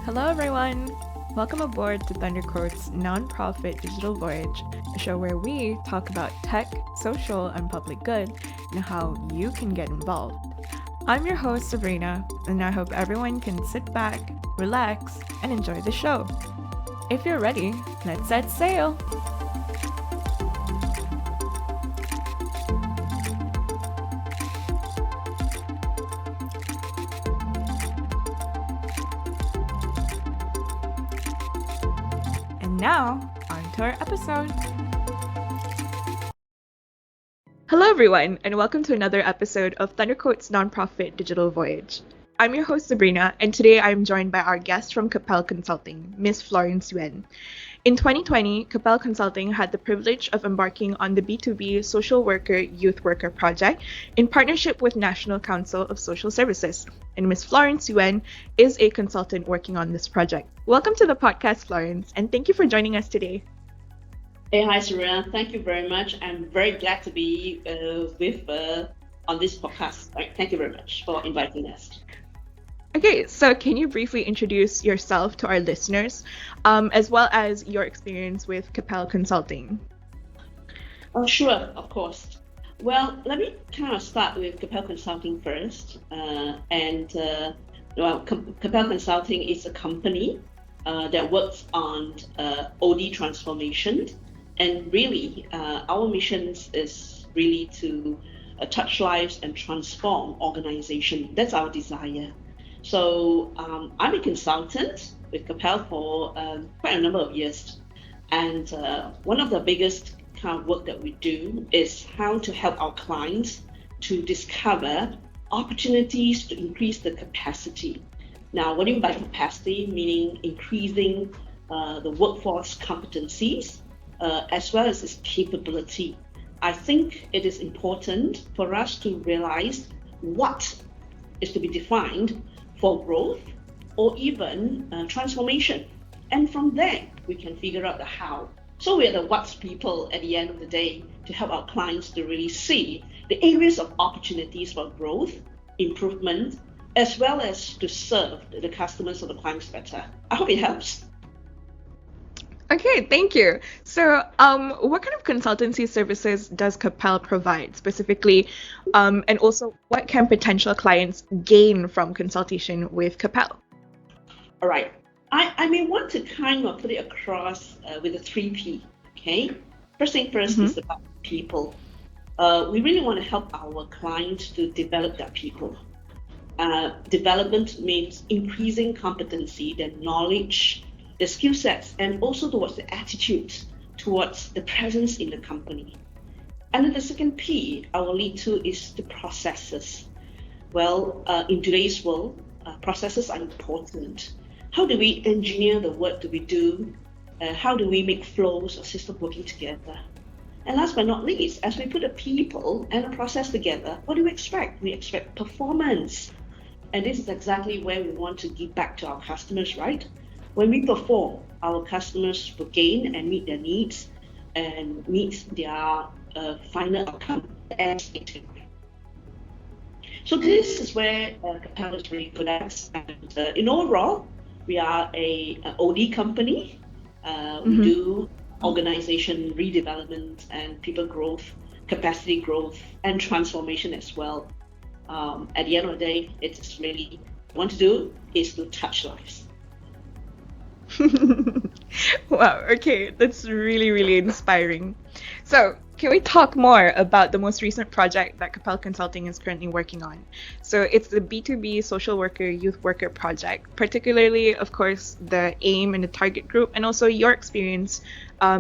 Hello, everyone. Welcome aboard to Thundercoat's Non-Profit Digital Voyage, a show where we talk about tech, social, and public good, and how you can get involved. I'm your host, Sabrina, and I hope everyone can sit back, relax, and enjoy the show. If you're ready, let's set sail. And now, on to our episode. Hello, everyone, and welcome to another episode of Thundercoat's Non-Profit Digital Voyage. I'm your host, Sabrina, and today I'm joined by our guest from Capelle Consulting, Ms. Florence Yuen. In 2020, Capelle Consulting had the privilege of embarking on the B2B Social Worker Youth Worker project in partnership with National Council of Social Services. And Ms. Florence Yuen is a consultant working on this project. Welcome to the podcast, Florence, and thank you for joining us today. Hey, hi, Sabrina. Thank you very much. I'm very glad to be on this podcast. Right. Thank you very much for inviting us. Okay, so can you briefly introduce yourself to our listeners, as well as your experience with Capelle Consulting? Oh, sure, of course. Well, let me kind of start with Capelle Consulting first. Capelle Consulting is a company that works on OD transformation. And really, our mission is really to touch lives and transform organizations. That's our desire. So I'm a consultant with Capelle for quite a number of years. And one of the biggest kind of work that we do is how to help our clients to discover opportunities to increase the capacity. Now, what do you mean by capacity? Meaning increasing the workforce competencies as well as its capability. I think it is important for us to realize what is to be defined for growth or even transformation. And from there, we can figure out the how. So we're the what's people at the end of the day to help our clients to really see the areas of opportunities for growth, improvement, as well as to serve the customers or the clients better. I hope it helps. Okay, thank you. So, what kind of consultancy services does Capelle provide specifically, and also what can potential clients gain from consultation with Capelle? All right. I may want to kind of put it across with a 3P, okay? First thing first is about people. We really want to help our clients to develop their people. Development means increasing competency, their knowledge, the skill sets, and also towards the attitude towards the presence in the company. And then the second P I will lead to is the processes. Well, in today's world, processes are important. How do we engineer the work that we do? How do we make flows or systems working together? And last but not least, as we put the people and the process together, what do we expect? We expect performance. And this is exactly where we want to give back to our customers, right? When we perform, our customers will gain and meet their needs and meet their final outcome as stated. So this is where Capelle is really good at. And in overall, we are an OD company. We do organization redevelopment and people growth, capacity growth, and transformation as well. At the end of the day, it's really what we want to do is to touch lives. Wow, okay, that's really, really inspiring. So, can we talk more about the most recent project that Capelle Consulting is currently working on? So, it's the B2B Social Worker Youth Worker project, particularly, of course, the aim and the target group, and also your experience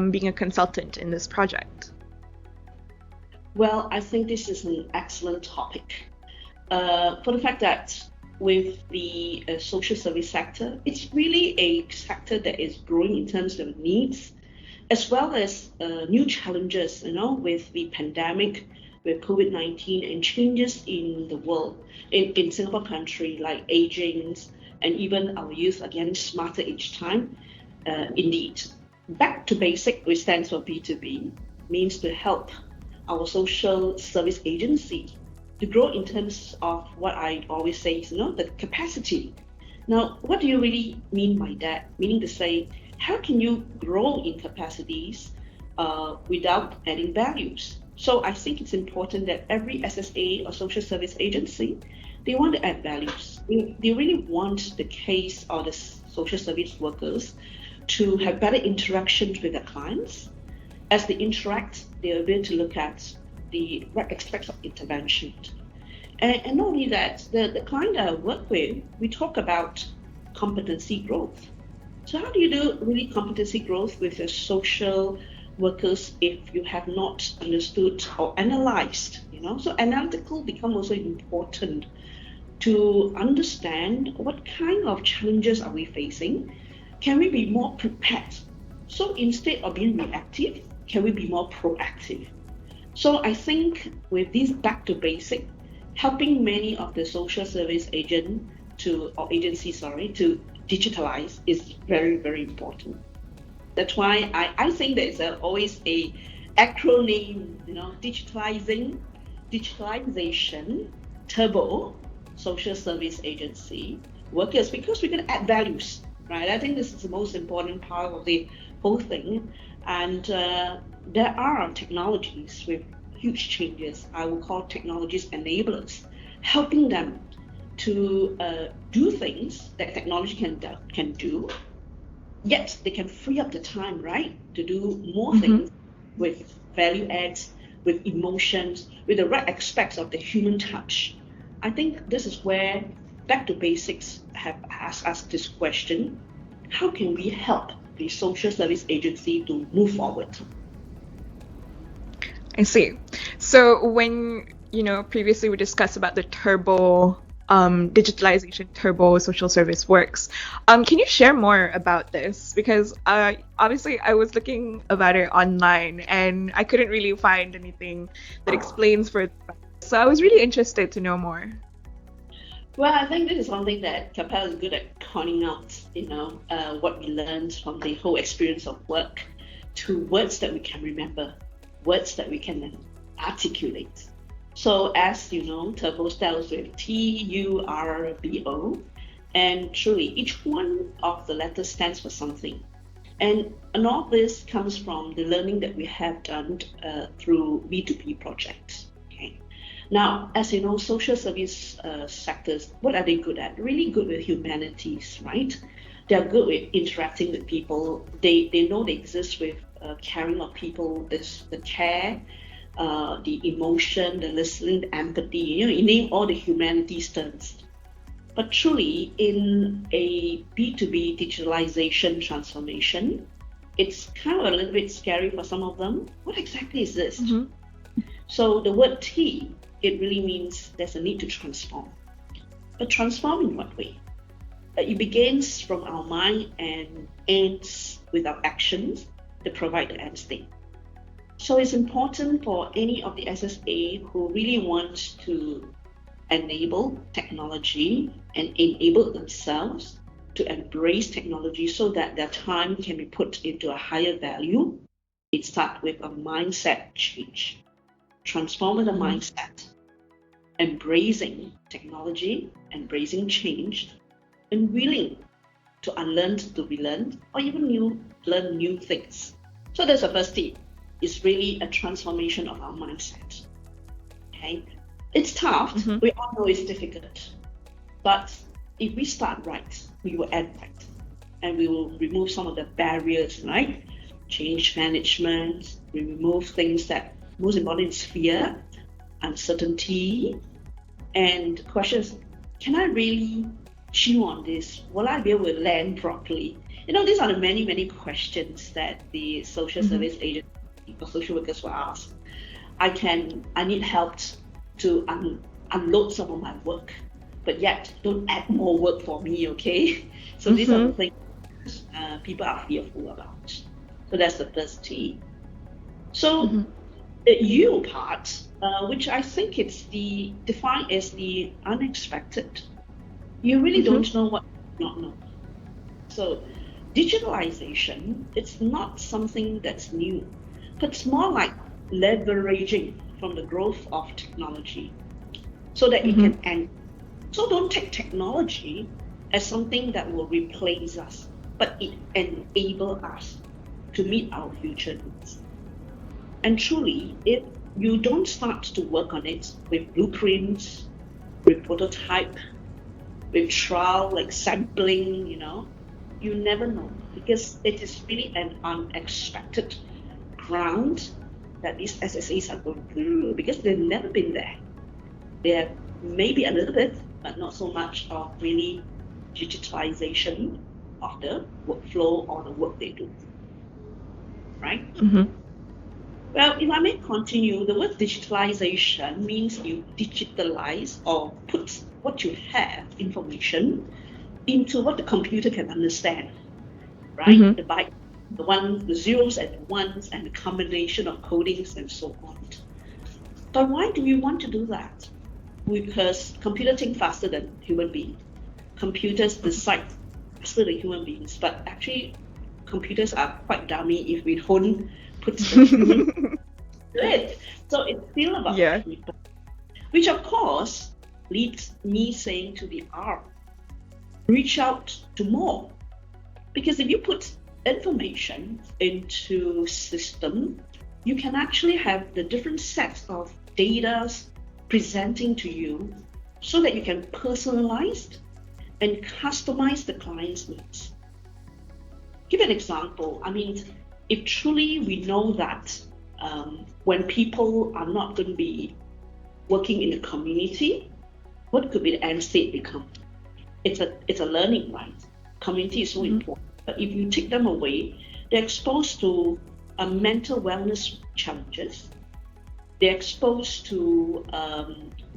being a consultant in this project. Well, I think this is an excellent topic for the fact that with the social service sector, it's really a sector that is growing in terms of needs, as well as new challenges, with the pandemic, with COVID-19 and changes in the world, in Singapore country, like aging, and even our youth are getting smarter each time. Indeed, back to basic, which stands for B2B, means to help our social service agency to grow in terms of what I always say is, the capacity Now, what do you really mean by that? Meaning to say, how can you grow in capacities without adding values? So I think it's important that every SSA or social service agency, they want to add values. They really want the case or the social service workers to have better interactions with their clients. As they interact, they are able to look at the right aspects of intervention. And not only that, the client that I work with, we talk about competency growth. So how do you do really competency growth with your social workers if you have not understood or analyzed, So analytical become also important to understand what kind of challenges are we facing. Can we be more prepared? So instead of being reactive, can we be more proactive? So I think with this back to basic, helping many of the social service agencies to digitalize is very, very important. That's why I think there's always a acronym, digitalization, turbo, social service agency workers, because we're going to add values, right? I think this is the most important part of the whole thing. And there are technologies with huge changes. I will call technologies enablers, helping them to do things that technology can do, yet they can free up the time, right, to do more things with value adds, with emotions, with the right aspects of the human touch. I think this is where Back to Basics have asked us this question: how can we help the social service agency to move forward? I see. So when, previously we discussed about the turbo digitalization turbo social service works. Can you share more about this? Because obviously I was looking about it online and I couldn't really find anything that explains further. So I was really interested to know more. Well, I think this is something that Capelle is good at calling out, what we learned from the whole experience of work to words that we can remember, words that we can articulate. So as you know, turbo starts with TURBO, and truly each one of the letters stands for something. And all this comes from the learning that we have done through B2B projects. Okay. Now, as you know, social service sectors, what are they good at? Really good with humanities, right? They are good with interacting with people. They know they exist with caring of people, the care, the emotion, the listening, the empathy, you name all the humanities terms. But truly, in a B2B digitalization transformation, it's kind of a little bit scary for some of them. What exactly is this? So the word T, it really means there's a need to transform. But transform in what way? It begins from our mind and ends with our actions to provide the end state. So it's important for any of the SSA who really want to enable technology and enable themselves to embrace technology so that their time can be put into a higher value. It starts with a mindset change, transforming the mindset, embracing technology, embracing change, and willing to unlearn, to relearn, or even learn new things. So that's the first thing. It's really a transformation of our mindset. Okay, it's tough. We all know it's difficult, but if we start right, we will end right, and we will remove some of the barriers, right? Change management. We remove things that most important is fear, uncertainty, and questions. Can I really chew on this? Will I be able to land properly? These are the many questions that the social service agents or social workers will ask. I need help to unload some of my work, but yet don't add more work for me, okay? So these are the things people are fearful about. So that's the first T. So the U part, which I think it's defined as the unexpected. You really don't know what you not know. So digitalization, it's not something that's new, but it's more like leveraging from the growth of technology so that it can end. So don't take technology as something that will replace us, but it enables us to meet our future needs. And truly, if you don't start to work on it with blueprints, with prototype, with trial, like sampling, you never know, because it is really an unexpected ground that these SSAs are going through, because they've never been there. They have maybe a little bit, but not so much of really digitalization of the workflow or the work they do, right? Mm-hmm. Well, if I may continue, the word digitalization means you digitalize or put what you have, information, into what the computer can understand, right? Mm-hmm. The byte, the ones, the zeros and the ones, and the combination of codings and so on. But why do we want to do that? Because computers think faster than human beings. Computers decide faster than human beings, but actually computers are quite dummy if we don't put the human to it. So it's still about people, which of course leads me saying to the R, reach out to more. Because if you put information into system, you can actually have the different sets of data presenting to you so that you can personalize and customize the client's needs. Give an example. I mean, if truly we know that when people are not going to be working in the community, what could be the end state become? It's a learning, right? Community is so important. But if you take them away, they're exposed to mental wellness challenges. They're exposed to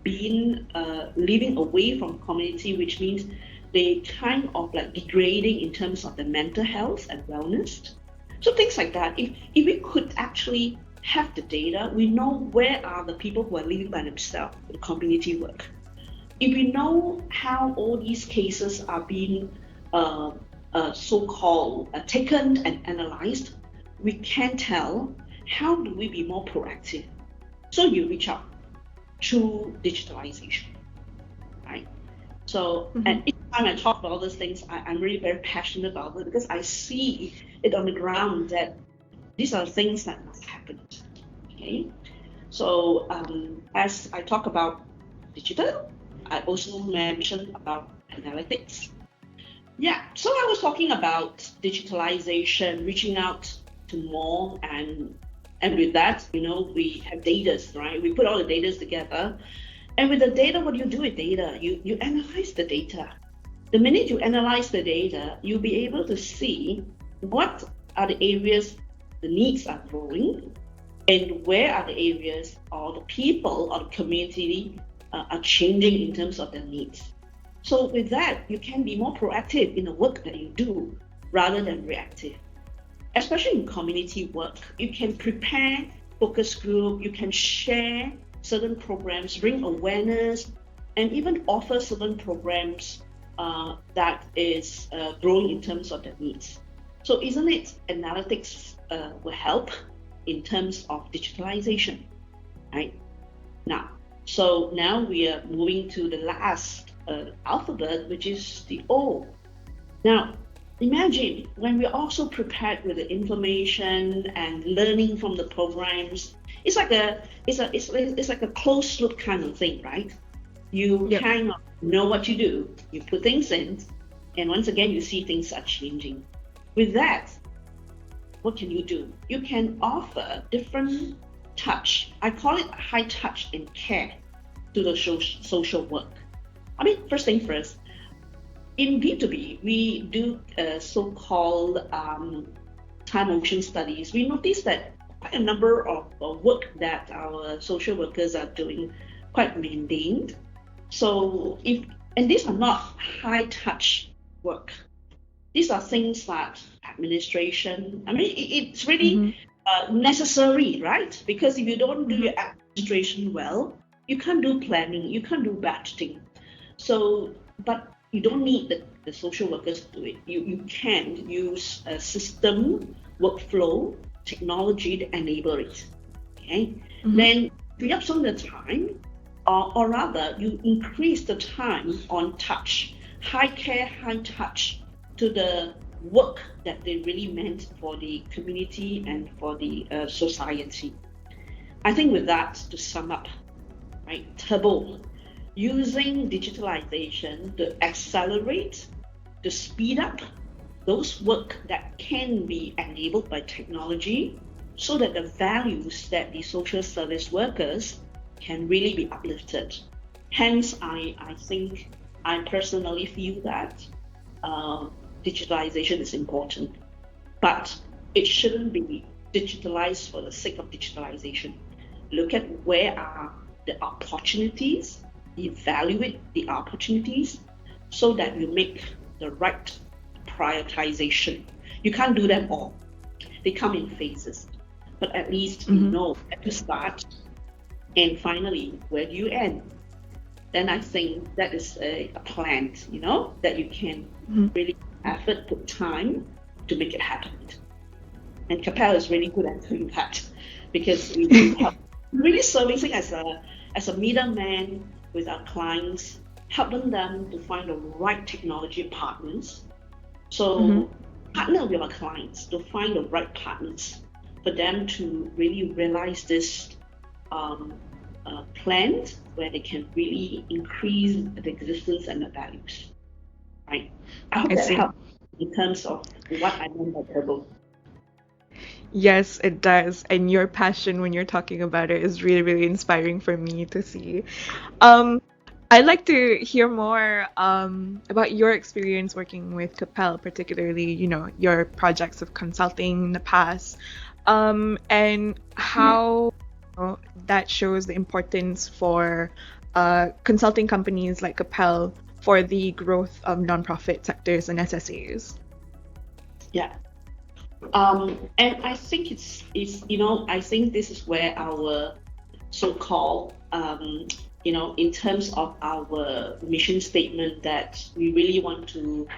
living away from community, which means they kind of like degrading in terms of the mental health and wellness. So things like that. If we could actually have the data, we know where are the people who are living by themselves, the community work. If we know how all these cases are being so-called taken and analyzed, we can tell how do we be more proactive. So you reach out through digitalization, right? So and each time I talk about all these things, I'm really very passionate about it because I see it on the ground that these are things that must happen. Okay, so as I talk about digital, I also mentioned about analytics. Yeah, so I was talking about digitalization, reaching out to more, and with that, we have data, right? We put all the data together, and with the data, what do you do with data? You analyze the data. The minute you analyze the data, you'll be able to see what are the areas the needs are growing, and where are the areas or the people or the community are changing in terms of their needs. So with that, you can be more proactive in the work that you do rather than reactive. Especially in community work, you can prepare focus group, you can share certain programs, bring awareness, and even offer certain programs that is growing in terms of their needs. So isn't it analytics will help in terms of digitalization, right? So now we are moving to the last alphabet, which is the O. Now, imagine when we're also prepared with the information and learning from the programs. It's like a closed loop kind of thing, right? You kind of know what you do. You put things in, and once again, you see things are changing. With that, what can you do? You can offer different touch. I call it high touch and care to the social work. I mean, first thing first, in B2B, we do so-called time motion studies. We notice that quite a number of work that our social workers are doing quite mundane. So and these are not high touch work. These are things like administration. I mean, it's really necessary, right? Because if you don't do your administration well, you can't do planning, you can't do budgeting. So, but you don't need the social workers to do it. You can use a system, workflow, technology to enable it. Okay? Then free up some of the time, or rather, you increase the time on touch. high care, high touch to the work that they really meant for the community and for the society. I think with that, to sum up, right, Turbo, using digitalization to accelerate, to speed up those work that can be enabled by technology so that the values that the social service workers can really be uplifted. Hence, I think I personally feel that digitalization is important, but it shouldn't be digitalized for the sake of digitalization. Look at where are the opportunities, evaluate the opportunities so that you make the right prioritization. You can't do them all. They come in phases, but at least you know where to start and finally where do you end. Then I think that is a plan, that you can really effort, put time to make it happen. And Capelle is really good at doing that because we help really servicing as a middleman with our clients, helping them to find the right technology partners. So partner with our clients to find the right partners for them to really realize this plan where they can really increase the existence and the values. Right? I hope that helps in terms of what I meant by Turbo. Yes, it does. And your passion when you're talking about it is really, really inspiring for me to see. I'd like to hear more about your experience working with Capelle, particularly, your projects of consulting in the past, and how that shows the importance for consulting companies like Capelle for the growth of nonprofit sectors and SSAs. Yeah. And I think it's I think this is where our so-called in terms of our mission statement that we really want to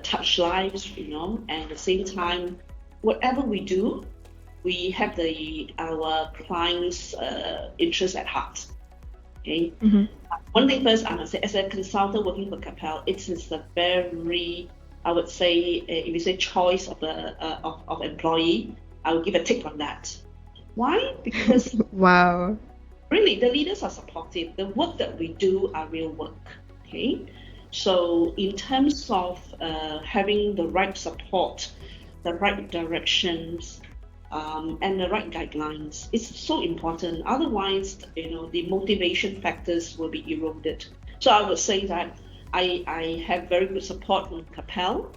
touch lives, and at the same time, whatever we do, we have our clients' interests at heart. Okay. One thing first, I must say, as a consultant working for Capelle, it is a very, I would say, if you say choice of employee, I would give a tick on that. Why? Because wow. Really, the leaders are supportive. The work that we do are real work. Okay, so in terms of having the right support, the right directions, and the right guidelines, it's so important. Otherwise, the motivation factors will be eroded. So I would say that I have very good support from Capelle,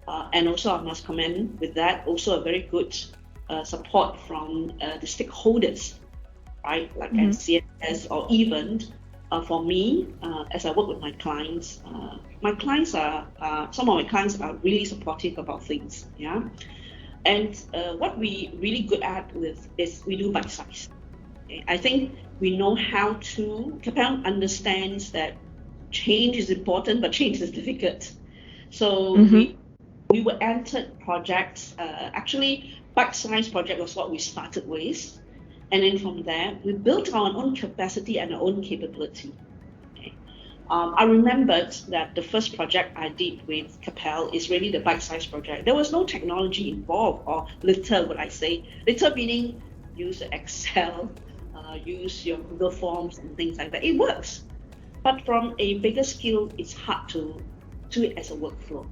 and also I must comment with that also a very good support from the stakeholders. Right, like CSS, or even for me, as I work with my clients are some of my clients are really supportive about things. Yeah, and what we really good at is we do bite size. Okay? I think we know how to. Capelle understands that change is important, but change is difficult. So we were entered projects. Actually, bite size project was what we started with. And then from there, we built our own capacity and our own capability. Okay. I remembered that the first project I did with Capelle is really the bite-sized project. There was no technology involved, or little, would I say. Little meaning use Excel, use your Google Forms and things like that. It works. But from a bigger scale, it's hard to do it as a workflow.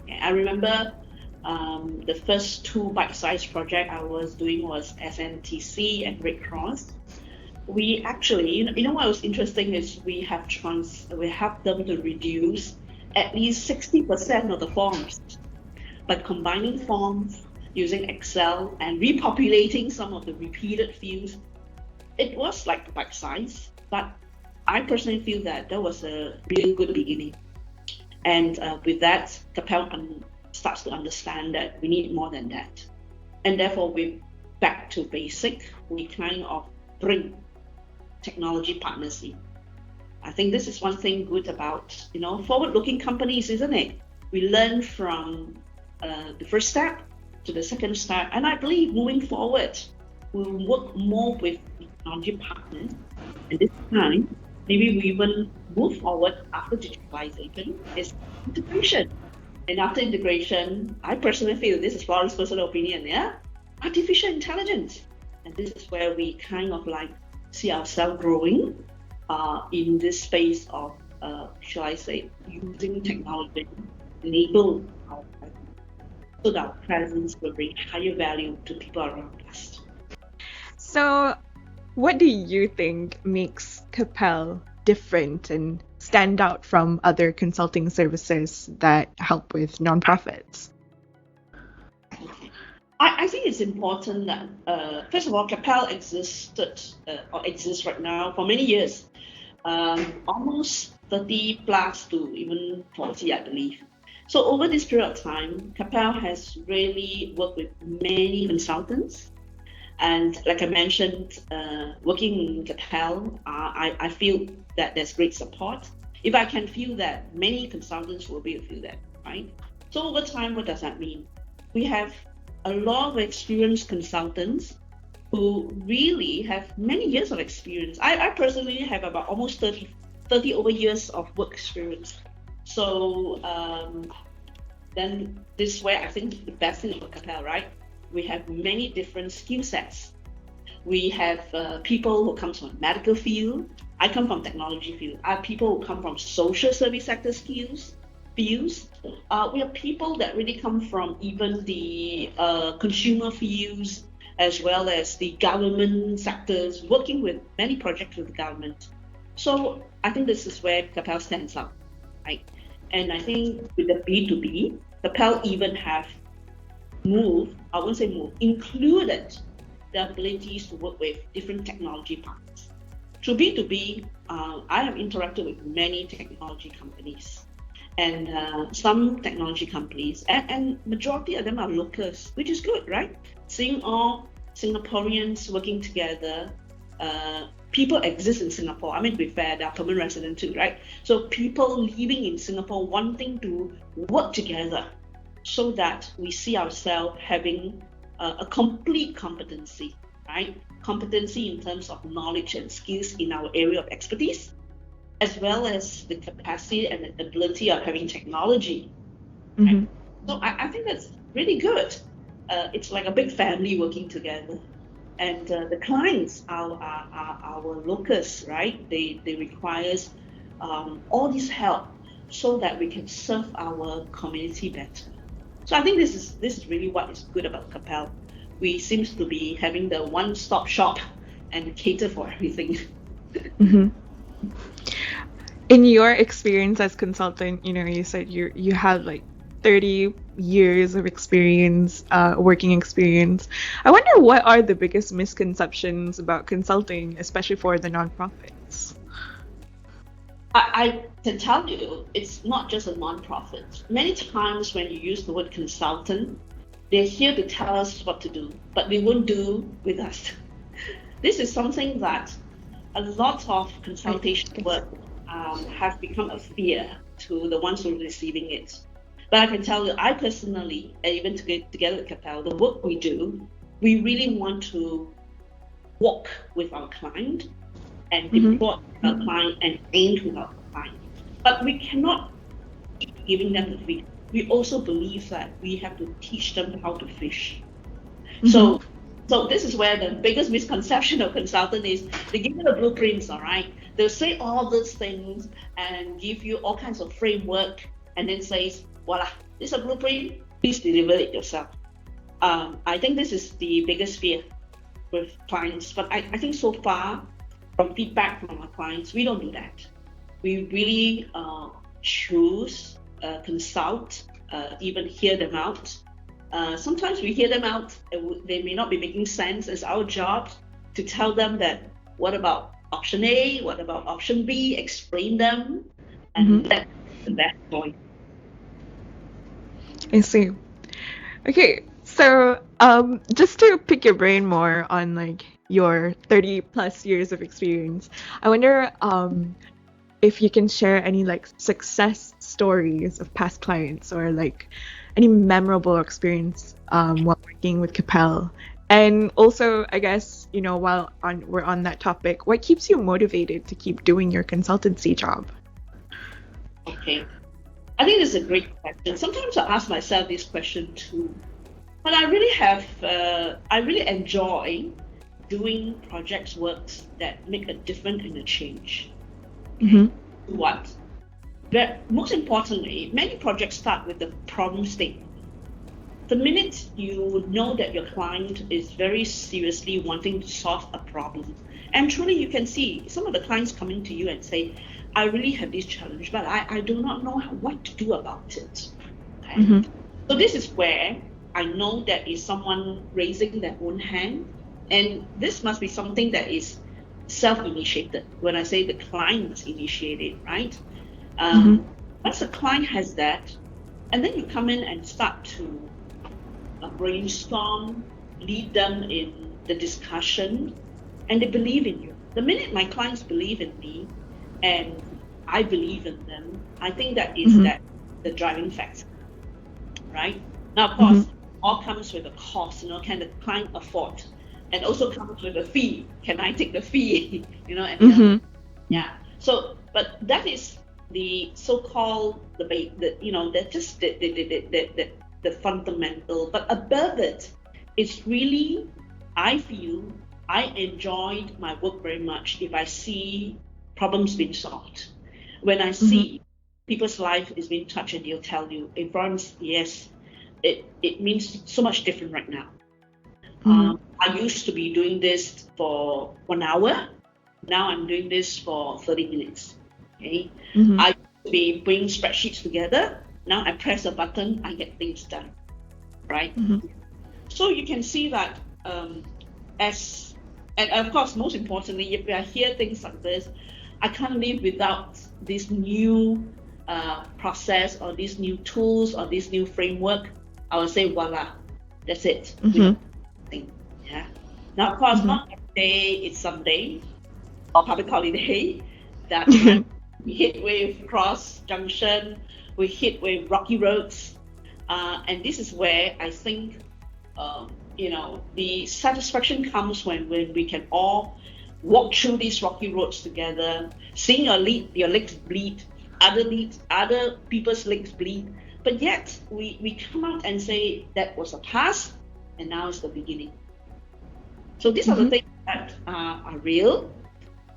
Okay. I remember the first two bite-sized projects I was doing was SNTC and Red Cross. We actually, what was interesting is we helped them to reduce at least 60% of the forms. By combining forms, using Excel, and repopulating some of the repeated fields, it was like bite-size, but I personally feel that was a really good beginning. And with that, Capelle starts to understand that we need more than that. And therefore, we're back to basic. We kind of bring technology partners in. I think this is one thing good about, forward-looking companies, isn't it? We learn from the first step to the second step. And I believe moving forward, we'll work more with technology partners. And this time, maybe we even move forward after digitalization is integration. And after integration, I personally feel, this is Florence's personal opinion, yeah, artificial intelligence. And this is where we kind of like see ourselves growing in this space of, shall I say, using technology to enable our presence, so that our presence will bring higher value to people around us. So, what do you think makes Capelle different and stand out from other consulting services that help with nonprofits? I think it's important that, first of all, Capelle existed or exists right now for many years, almost 30 plus to even 40, I believe. So over this period of time, Capelle has really worked with many consultants. And like I mentioned, working in Capelle, I feel that there's great support. If I can feel that, many consultants will be able to feel that, right? So over time, what does that mean? We have a lot of experienced consultants who really have many years of experience. I personally have about almost 30 over years of work experience. So then this is where I think the best thing about Capelle, right? We have many different skill sets. We have people who come from medical field. I come from technology field. I have people who come from social service sector fields. We have people that really come from even the consumer fields, as well as the government sectors, working with many projects with the government. So I think this is where Capelle stands out, right? And I think with the B2B, Capelle even have included the abilities to work with different technology partners. Through B2B, I have interacted with many technology companies, and some technology companies, and majority of them are locals, which is good, right? Seeing all Singaporeans working together, people exist in Singapore. I mean, to be fair, they are permanent residents too, right? So people living in Singapore wanting to work together, so that we see ourselves having a complete competency, right? Competency in terms of knowledge and skills in our area of expertise, as well as the capacity and the ability of having technology. Mm-hmm. Right? So I think that's really good. It's like a big family working together. And the clients are our locals, right? They require all this help so that we can serve our community better. So I think this is really what is good about Capelle. We seem to be having the one-stop shop and cater for everything. Mm-hmm. In your experience as consultant, you said you have like 30 years of experience, working experience. I wonder what are the biggest misconceptions about consulting, especially for the nonprofits? I can tell you, it's not just a nonprofit. Many times when you use the word consultant, they're here to tell us what to do, but they won't do with us. This is something that a lot of consultation work have become a fear to the ones who are receiving it. But I can tell you, I personally, and even together with Capelle, the work we do, we really want to walk with our client and deploy our client and aim with our client. But we cannot keep giving them the fish. We also believe that we have to teach them how to fish. So this is where the biggest misconception of consultant is they give you the blueprints, all right? They'll say all those things and give you all kinds of framework and then says, voila, this is a blueprint, please deliver it yourself. I think this is the biggest fear with clients. But I think so far, from feedback from our clients, we don't do that. We really choose, consult, even hear them out. Sometimes we hear them out, they may not be making sense. It's our job to tell them that, what about option A, what about option B, explain them, and that's the best point. I see. Okay, so just to pick your brain more on like your 30 plus years of experience, I wonder if you can share any like success stories of past clients or like any memorable experience while working with Capelle. And also, I guess, while we're on that topic, what keeps you motivated to keep doing your consultancy job? Okay. I think this is a great question. Sometimes I ask myself this question too. But I really enjoy doing projects, works that make a difference and a change. Mm-hmm. What? But most importantly, many projects start with the problem statement. The minute you know that your client is very seriously wanting to solve a problem, and truly you can see some of the clients coming to you and say, I really have this challenge, but I do not know what to do about it. Okay? Mm-hmm. So this is where I know that is someone raising their own hand, and this must be something that is self-initiated. When I say the client must initiate it, right? Once the client has that, and then you come in and start to brainstorm, lead them in the discussion, and they believe in you. The minute my clients believe in me, and I believe in them, I think that is that the driving factor, right? Now, of course, all comes with a cost. Can the client afford? And also comes with a fee. Can I take the fee? Yeah. So, but that is the so-called that's just the fundamental. But above it, it's really, I feel I enjoyed my work very much if I see problems being solved. When I see people's life is being touched, and they'll tell you, in Florence, yes, it means so much different right now. I used to be doing this for 1 hour. Now I'm doing this for 30 minutes. Okay. I used to be putting spreadsheets together. Now I press a button, I get things done. Right? So you can see that and of course, most importantly, if I hear things like this, I can't live without this new process or these new tools or this new framework. I will say, voila, that's it. Yeah. Now, of course, not every day it's Sunday or public holiday that we hit with cross junction, we hit with rocky roads, and this is where I think the satisfaction comes when we can all walk through these rocky roads together, seeing your legs bleed, other people's legs bleed, but yet we come out and say that was a past and now is the beginning. So these are the things that are real,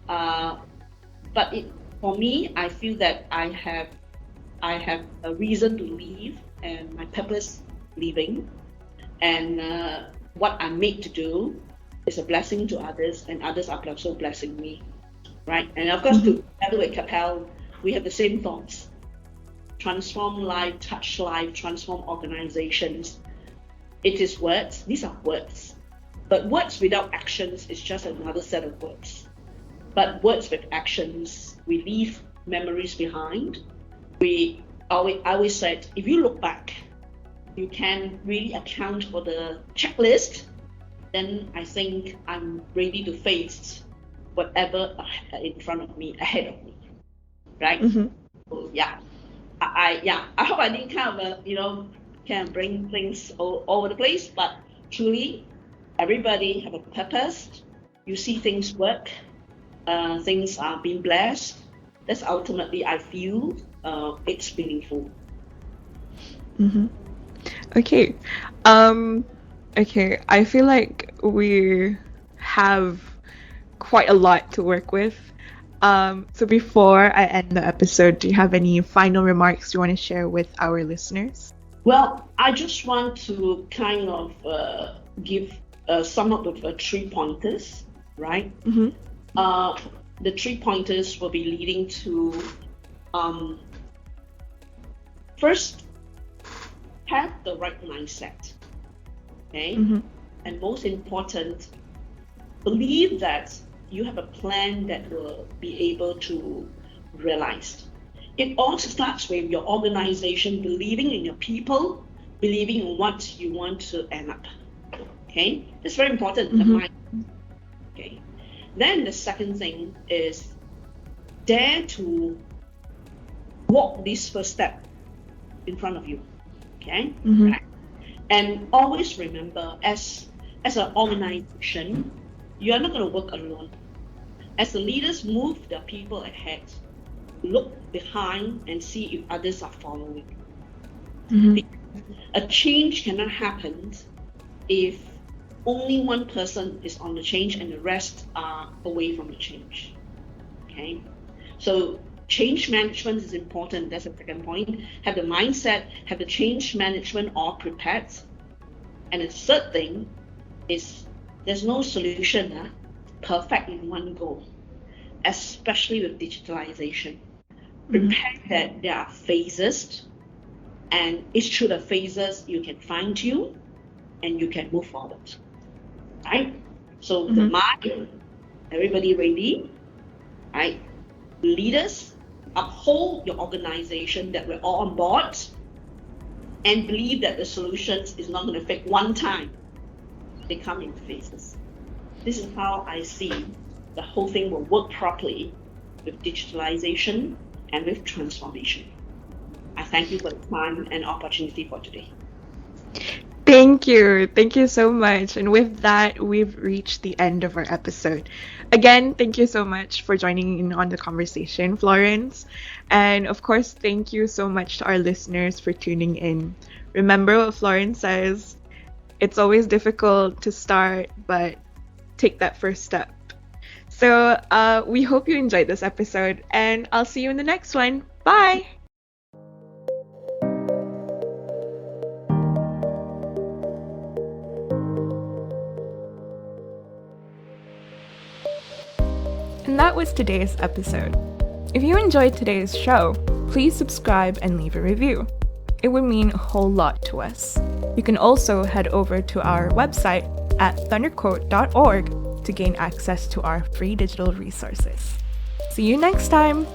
but for me, I feel that I have a reason to live and my purpose living, and what I'm made to do is a blessing to others, and others are also blessing me, right? And of course, together with Capelle, we have the same thoughts: transform life, touch life, transform organizations. It is words; these are words, but words without actions is just another set of words. But words with actions, we leave memories behind. I always said, if you look back, you can really account for the checklist, then I think I'm ready to face whatever in front of me, ahead of me, right? So, yeah, I hope I didn't kind of bring things all over the place, but truly, everybody have a purpose. You see things work, things are being blessed. That's ultimately, I feel, it's meaningful. Okay. Okay. I feel like we have quite a lot to work with. So before I end the episode, do you have any final remarks you want to share with our listeners? Well, I just want to kind of give sum up with 3 pointers, right? The 3 pointers will be leading to first, have the right mindset, okay? And most important, believe that you have a plan that will be able to realize. It all starts with your organization believing in your people, believing in what you want to end up. Okay, that's very important. The mind. Okay. Then the second thing is dare to walk this first step in front of you. Okay. Right. And always remember, as an organization, you are not going to work alone. As the leaders move the people ahead, look behind and see if others are following. Mm-hmm. A change cannot happen if only one person is on the change and the rest are away from the change. Okay, so change management is important. That's the second point. Have the mindset, have the change management all prepared. And the third thing is there's no solution perfect in one go, especially with digitalization. Prepare that there are phases, and it's through the phases you can fine tune and you can move forward. Right? So the mind, everybody ready? Right? Leaders, uphold your organization that we're all on board and believe that the solutions is not going to fix one time. They come in phases. This is how I see the whole thing will work properly with digitalization and with transformation. I thank you for the time and opportunity for today. Thank you. Thank you so much. And with that, we've reached the end of our episode. Again, thank you so much for joining in on the conversation, Florence. And of course, thank you so much to our listeners for tuning in. Remember what Florence says, it's always difficult to start, but take that first step. So we hope you enjoyed this episode, and I'll see you in the next one. Bye! And that was today's episode. If you enjoyed today's show, please subscribe and leave a review. It would mean a whole lot to us. You can also head over to our website at thunderquote.org to gain access to our free digital resources. See you next time!